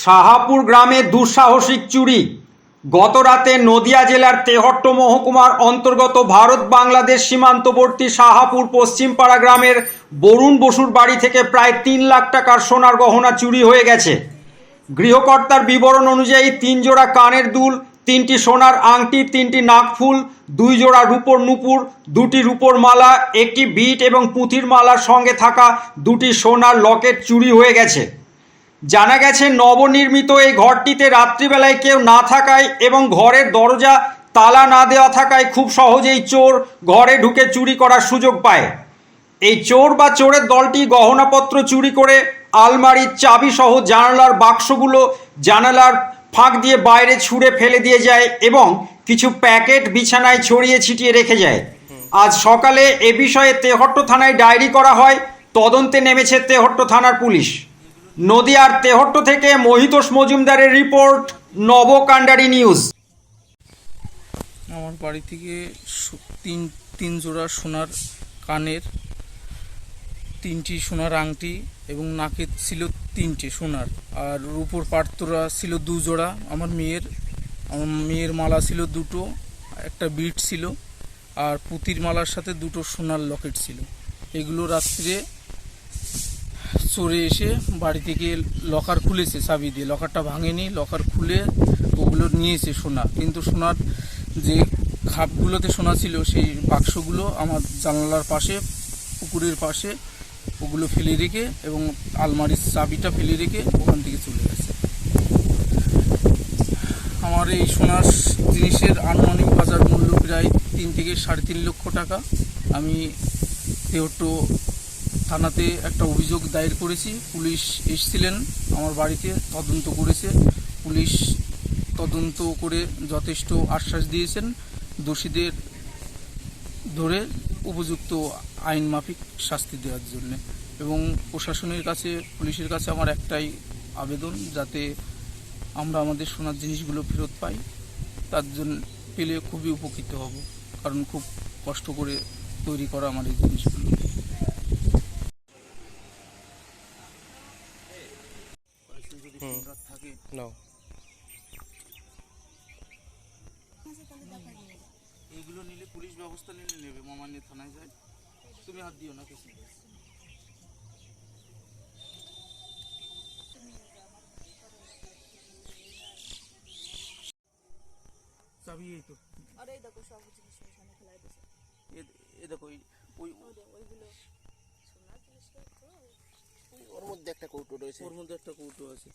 শাহাপুর গ্রামে দুঃসাহসিক চুরি। গত রাতে নদিয়া জেলার তেহট্ট মহকুমার অন্তর্গত ভারত বাংলাদেশ সীমান্তবর্তী শাহাপুর পশ্চিমপাড়া গ্রামের বরুণ বসুর বাড়ি থেকে প্রায় 3 লাখ টাকার সোনার গহনা চুরি হয়ে গেছে। গৃহকর্তার বিবরণ অনুযায়ী 3 জোড়া কানের দুল, 3টি সোনার আংটি, 3টি নাকফুল, 2 জোড়া রূপোর নুপুর, 2টি রূপোর মালা, একটি বিট এবং পুঁথির মালার সঙ্গে থাকা 2টি সোনার লকেট চুরি হয়ে গেছে। জানা গেছে, নবনির্মিত এই ঘরটিতে রাত্রিবেলায় কেউ না থাকায় এবং ঘরের দরজা তালা না দেওয়া থাকায় খুব সহজেই চোর ঘরে ঢুকে চুরি করার সুযোগ পায়। এই চোর বা চোরের দলটি গহনাপত্র চুরি করে আলমারির চাবি সহ জানালার বাক্সগুলো জানালার ফাঁক দিয়ে বাইরে ছুঁড়ে ফেলে দিয়ে যায় এবং কিছু প্যাকেট বিছানায় ছড়িয়ে ছিটিয়ে রেখে যায়। আজ সকালে এ বিষয়ে তেহট্ট থানায় ডায়েরি করা হয়। তদন্তে নেমেছে তেহট্ট থানার পুলিশ। নদিয়ার তেহট্ট থেকে মহিতোষ মজুমদারের রিপোর্ট, নবকাণ্ডারি নিউজ। আমার বাড়ি থেকে তিন জোড়া সোনার কানের, 3টি সোনার আংটি এবং নাকের ছিল 3টে সোনার, আর রূপোর পাটতোরা ছিল 2 জোড়া। আমার মেয়ের মালা ছিল 2টো, একটা বিট ছিল, আর পুঁতির মালার সাথে 2টো সোনার লকেট ছিল। এগুলো রাত্রে চোরে এসে বাড়ি থেকে লকার খুলেছে চাবি দিয়ে, লকারটা ভাঙেনি, লকার খুলে ওগুলো নিয়েছে সোনা। কিন্তু সোনার যে খাপগুলোতে সোনা ছিল সেই বাক্সগুলো আমার জানালার পাশে, পুকুরের পাশে ওগুলো ফেলে রেখে এবং আলমারির চাবিটা ফেলে রেখে ওখান থেকে চলে গেছে। আমার এই সোনার জিনিসের আনুমানিক বাজার মূল্য প্রায় 3 থেকে 3.5 লক্ষ টাকা। আমি তেহট্ট থানাতে একটা অভিযোগ দায়ের করেছি। পুলিশ এসেছিলেন আমার বাড়িতে, তদন্ত করেছে। পুলিশ তদন্ত করে যথেষ্ট আশ্বাস দিয়েছেন দোষীদের ধরে উপযুক্ত আইন মাফিক শাস্তি দেওয়ার জন্য। এবং প্রশাসনের কাছে, পুলিশের কাছে আমার একটাই আবেদন, যাতে আমরা আমাদের সোনার জিনিসগুলো ফেরত পাই। তার জন্য পেলে খুবই উপকৃত হব, কারণ খুব কষ্ট করে তৈরি করা আমার এই জিনিসগুলো। এইগুলো নিলে পুলিশ ব্যবস্থা নিলে নেবে, মামা নিয়ে থানায় যায়। তুমি হাত দিও না কিছু। চাবি এই তো, আরে দেখো সব জিনিস এখানে ফেলাই দিয়েছে। এ দেখো ওই ওইগুলো সোনার জিনিস তো ওর মধ্যে একটা কৌটো রয়েছে। ওর মধ্যে একটা কৌটো আছে।